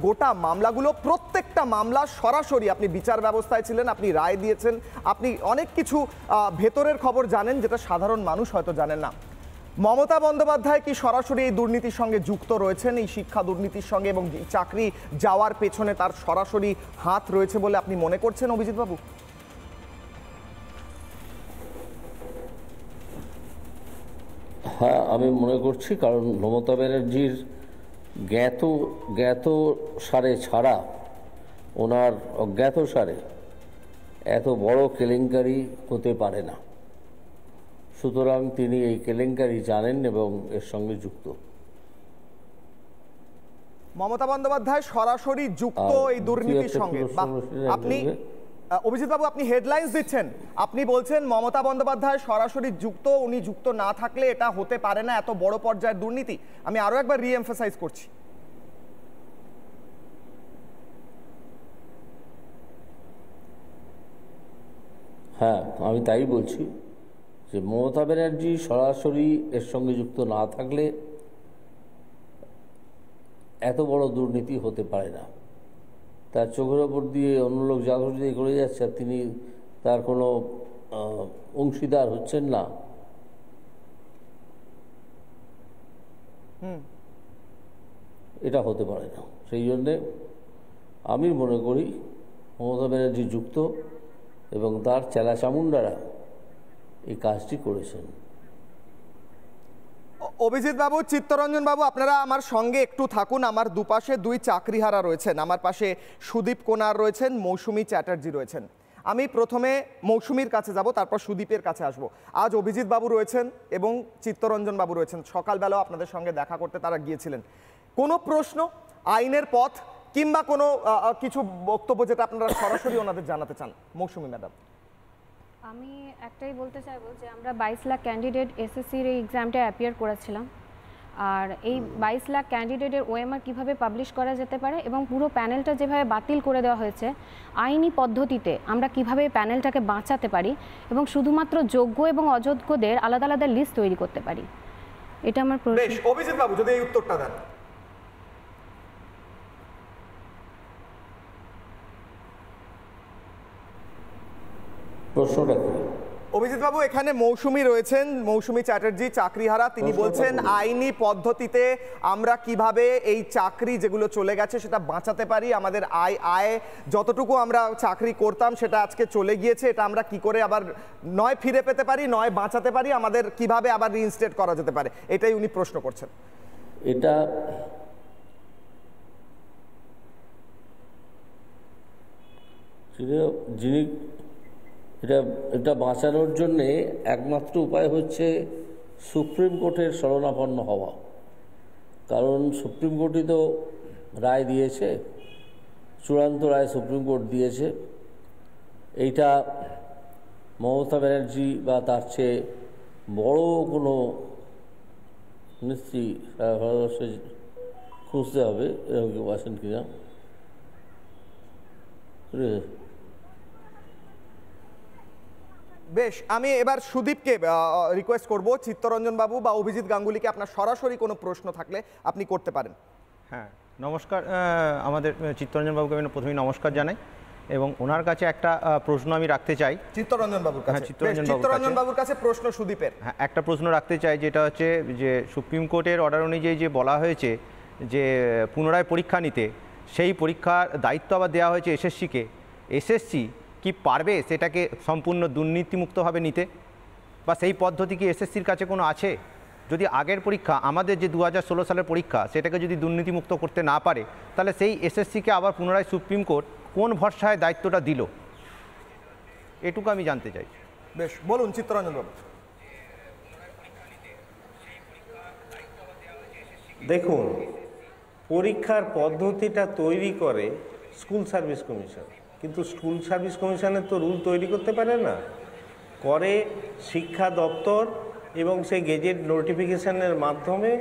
গোটা মামলাগুলো প্রত্যেকটা মামলা সরাসরি আপনি বিচার ব্যবস্থায় ছিলেন, আপনি রায় দিয়েছেন, আপনি অনেক কিছু ভেতরের খবর জানেন যেটা সাধারণ মানুষ হয়তো জানেন না। মমতা বন্দ্যোপাধ্যায় কি সরাসরি এই দুর্নীতির সঙ্গে যুক্ত রয়েছেন, এই শিক্ষা দুর্নীতির সঙ্গে, এবং চাকরি যাওয়ার পেছনে তার সরাসরি হাত রয়েছে বলে আপনি মনে করছেন অভিজিৎ বাবু? হ্যাঁ, আমি মনে করছি, কারণ মমতা ব্যানার্জির জ্ঞাত সারে ছাড়া ওনার অজ্ঞাত সারে এত বড় কেলেঙ্কারি হতে পারে না। সুতরাং তিনি এই কেলেঙ্কারি জানেন এবং এর সঙ্গে যুক্ত। মমতা বন্দ্যোপাধ্যায় সরাসরি যুক্ত এই দুর্নীতির সঙ্গে। আপনি অভিজিৎ বাবু, আপনি হেডলাইন্স দিচ্ছেন, আপনি বলছেন মমতা বন্দ্যোপাধ্যায় সরাসরি যুক্ত, উনি যুক্ত না থাকলে এটা হতে পারে না, এত বড় পর্যায়ের দুর্নীতি। আমি আরো একবার রিএমফাসাইজ করছি। হ্যাঁ, আমি তাই বলছি যে মমতা ব্যানার্জি সরাসরি এর সঙ্গে যুক্ত না থাকলে এত বড় দুর্নীতি হতে পারে না। তার চোখের ওপর দিয়ে অন্য লোক জাগরুতি করে যাচ্ছে আর তিনি তার কোনো অংশীদার হচ্ছেন না, এটা হতে পারে না। সেই জন্যে আমি মনে করি মমতা ব্যানার্জি যুক্ত এবং তার চেলা চামুন্ডারা এই কাজটি করেছেন। অভিজিৎ বাবু, চিত্তরঞ্জন বাবু, আপনারা আমার সঙ্গে একটু থাকুন। আমার দুপাশে দুই চাকরিহারা রয়েছেন, আমার পাশে সুদীপ কোনার রয়েছেন, মৌসুমী চ্যাটার্জি রয়েছেন। আমি প্রথমে মৌসুমীর কাছে যাব, তারপর সুদীপের কাছে আসব। আজ অভিজিৎ বাবু রয়েছেন এবং চিত্তরঞ্জন বাবু রয়েছেন, সকালবেলাও আপনাদের সঙ্গে দেখা করতে তারা গিয়েছিলেন। কোনো প্রশ্ন, আইনের পথ কিংবা কোনো কিছু বক্তব্য যেটা আপনারা সরাসরি ওনাদের জানাতে চান? মৌসুমী ম্যাডাম। আমি একটাই বলতে চাইবো যে আমরা 22 লাখ ক্যান্ডিডেট এসএসসির এই এক্সামটা অ্যাপিয়ার করেছিলাম, আর এই 22 লাখ ক্যান্ডিডেটের ওএমআর কীভাবে পাবলিশ করা যেতে পারে এবং পুরো প্যানেলটা যেভাবে বাতিল করে দেওয়া হয়েছে, আইনি পদ্ধতিতে আমরা কিভাবে প্যানেলটাকে বাঁচাতে পারি এবং শুধুমাত্র যোগ্য এবং অযোগ্যদের আলাদা আলাদা লিস্ট তৈরি করতে পারি, এটা আমার প্রশ্ন। বেশ, অভিজিৎ বাবু যদি এই উত্তরটা দেন। প্রশ্নটা কি? অভিজিৎ বাবু, এখানে মৌসুমী রয়েছেন, মৌসুমী চ্যাটার্জি, চাকরিহারা। তিনি বলছেন আইনি পদ্ধতিতে আমরা কিভাবে এই চাকরি যেগুলো চলে গেছে সেটা বাঁচাতে পারি, আমাদের আয় যতটুকু আমরা চাকরি করতাম সেটা আজকে চলে গিয়েছে, এটা আমরা কি করে আবার নয় ফিরে পেতে পারি, নয় বাঁচাতে পারি, আমাদের কিভাবে আবার রিইনস্টেট করা যেতে পারে, এটাই উনি প্রশ্ন করছেন। এটা যিনি এটা বাঁচানোর জন্যে একমাত্র উপায় হচ্ছে সুপ্রিম কোর্টের শরণাপন্ন হওয়া। কারণ সুপ্রিম কোর্টই তো রায় দিয়েছে, চূড়ান্ত রায় সুপ্রিম কোর্ট দিয়েছে। এইটা মমতা ব্যানার্জি বা তার চেয়ে বড় কোনো নিশ্চয়ই সারা ভারতবর্ষে খুঁজতে হবে এরকম কেউ আছেন কিনা। বেশ, আমি এবার সুদীপকে রিকোয়েস্ট করব, চিত্তরঞ্জন বাবু বা অভিজিৎ গাঙ্গুলিকে আপনার সরাসরি কোনো প্রশ্ন থাকলে আপনি করতে পারেন। হ্যাঁ, নমস্কার। আমাদের চিত্তরঞ্জন বাবুকে আমি প্রথমেই নমস্কার জানাই এবং ওনার কাছে একটা প্রশ্ন আমি রাখতে চাই। চিত্তরঞ্জন বাবুর কাছে, চিত্তরঞ্জন বাবুর কাছে প্রশ্ন সুদীপের। হ্যাঁ, একটা প্রশ্ন রাখতে চাই, যেটা হচ্ছে যে সুপ্রিম কোর্টের অর্ডার অনুযায়ী যে বলা হয়েছে যে পুনরায় পরীক্ষা নিতে, সেই পরীক্ষার দায়িত্ব আবার দেওয়া হয়েছে এসএসসিকে। এসএসসি কি পারবে সেটাকে সম্পূর্ণ দুর্নীতিমুক্তভাবে নিতে, বা সেই পদ্ধতি কি এসএসসির কাছে কোনো আছে? যদি আগের পরীক্ষা আমাদের যে 2016 সালের পরীক্ষা সেটাকে যদি দুর্নীতিমুক্ত করতে না পারে, তাহলে সেই এসএসসিকে আবার পুনরায় সুপ্রিম কোর্ট কোন ভরসায় দায়িত্বটা দিল, এটুকু আমি জানতে চাই। বেশ, বলুন চিত্তরঞ্জন বাবু। দেখুন, পরীক্ষার পদ্ধতিটা তৈরি করে স্কুল সার্ভিস কমিশন, কিন্তু স্কুল সার্ভিস কমিশনের তো রুল তৈরি করতে পারে না, করে শিক্ষা দপ্তর, এবং সেই গেজেট নোটিফিকেশনের মাধ্যমে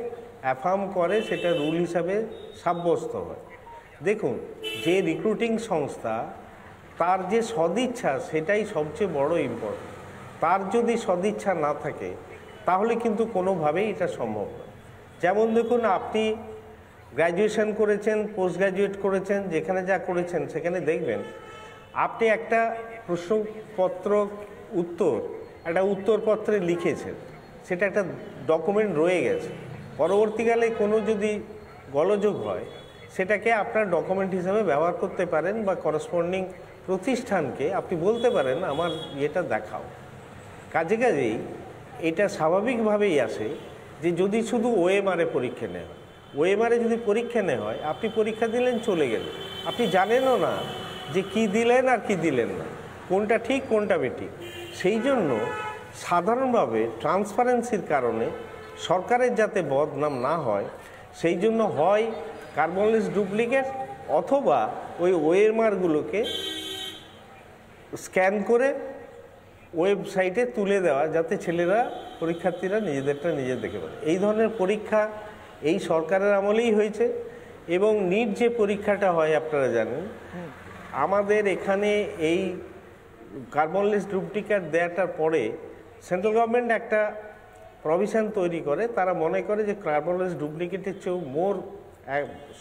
অ্যাফার্ম করে, সেটা রুল হিসাবে সাব্যস্ত হয়। দেখুন, যে রিক্রুটিং সংস্থা, তার যে সদিচ্ছা সেটাই সবচেয়ে বড় ইম্পর্টেন্ট। তার যদি সদিচ্ছা না থাকে তাহলে কিন্তু কোনোভাবেই এটা সম্ভব নয়। যেমন দেখুন, আপনি গ্র্যাজুয়েশন করেছেন, পোস্ট গ্র্যাজুয়েট করেছেন, যেখানে যা করেছেন সেখানে দেখবেন আপনি একটা প্রশ্নপত্র একটা উত্তরপত্রে লিখেছেন, সেটা একটা ডকুমেন্ট রয়ে গেছে। পরবর্তীকালে কোনো যদি গোলযোগ হয় সেটাকে আপনার ডকুমেন্ট হিসাবে ব্যবহার করতে পারেন, বা করসপন্ডিং প্রতিষ্ঠানকে আপনি বলতে পারেন আমার এটা দেখাও। কাজেই এটা স্বাভাবিকভাবেই আসে যে যদি শুধু ওএমআরে পরীক্ষা নেওয়া হয়, ওএমআরে যদি পরীক্ষা নেওয়া হয়, আপনি পরীক্ষা দিলেন চলে গেলেন, আপনি জানেনও না যে কি দিলেন আর কি দিলেন না, কোনটা ঠিক কোনটা বেঠিক। সেই জন্য সাধারণভাবে ট্রান্সপারেন্সির কারণে সরকারের যাতে বদনাম না হয় সেই জন্য হয় কার্বন লিস্ট ডুপ্লিকেট অথবা ওই ওএমআরগুলোকে স্ক্যান করে ওয়েবসাইটে তুলে দেওয়া, যাতে পরীক্ষার্থীরা নিজেদেরটা নিজে দেখে পারে। এই ধরনের পরীক্ষা এই সরকারের আমলেই হয়েছে। এবং নিট যে পরীক্ষাটা হয় আপনারা জানেন, আমাদের এখানে এই কার্বন লিস্ট ডুপ্লিকেট দেওয়াটার পরে সেন্ট্রাল গভর্নমেন্ট একটা প্রভিশন তৈরি করে। তারা মনে করে যে কার্বন লিস্ট ডুপ্লিকেটের চেয়েও মোর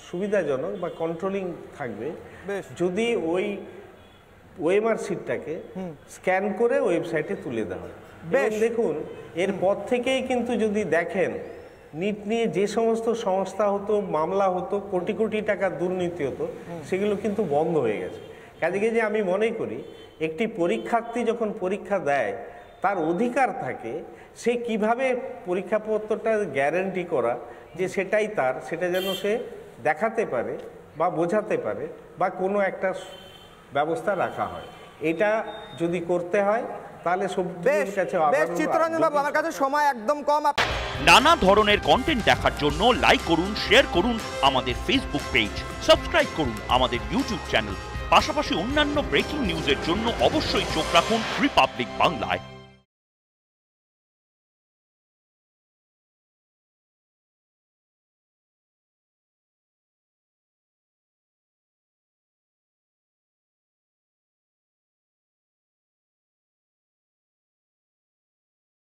সুবিধাজনক বা কন্ট্রোলিং থাকবে যদি ওই ওএমআর সিটটাকে স্ক্যান করে ওয়েবসাইটে তুলে দেওয়া হয়। দেখুন এরপর থেকেই কিন্তু যদি দেখেন নিট নিয়ে যে সমস্ত সংস্থা হতো, মামলা হতো, কোটি কোটি টাকা দুর্নীতি হতো, সেগুলো কিন্তু বন্ধ হয়ে গেছে। কাজে যে আমি মনে করি একটি পরীক্ষার্থী যখন পরীক্ষা দেয় তার অধিকার থাকে সে কিভাবে পরীক্ষাপত্রটা গ্যারান্টি করা যে সেটাই তার, সেটা যেন সে দেখাতে পারে বা বোঝাতে পারে বা কোনো একটা ব্যবস্থা রাখা হয়। এটা যদি করতে হয় তাহলে চিত্তরঞ্জন বাবু, আমার কাছে সময় একদম কম। নানা ধরনের কন্টেন্ট দেখার জন্য লাইক করুন, শেয়ার করুন আমাদের ফেসবুক পেজ, সাবস্ক্রাইব করুন আমাদের ইউটিউব চ্যানেল। পাশাপাশি অন্যান্য ব্রেকিং নিউজের জন্য অবশ্যই চোখ রাখুন রিপাবলিক বাংলায়।